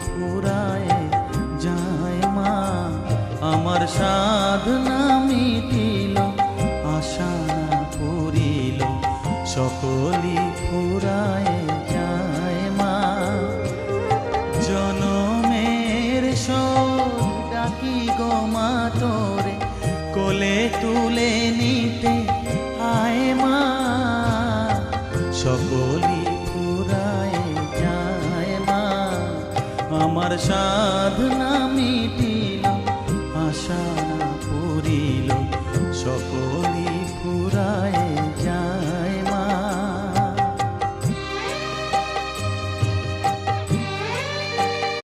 ফুরায় যায় মা, আমার সাধনা মিটিল, আশা না পুরিল, সকলই ফুরায় যায় মা। জনমের শোক ডাকি গো মা তোরে, কোলে তুলে নিতে আয় মা, সকলই ফুরায় যায় মা, আমার সাধনা মিটিল, আশা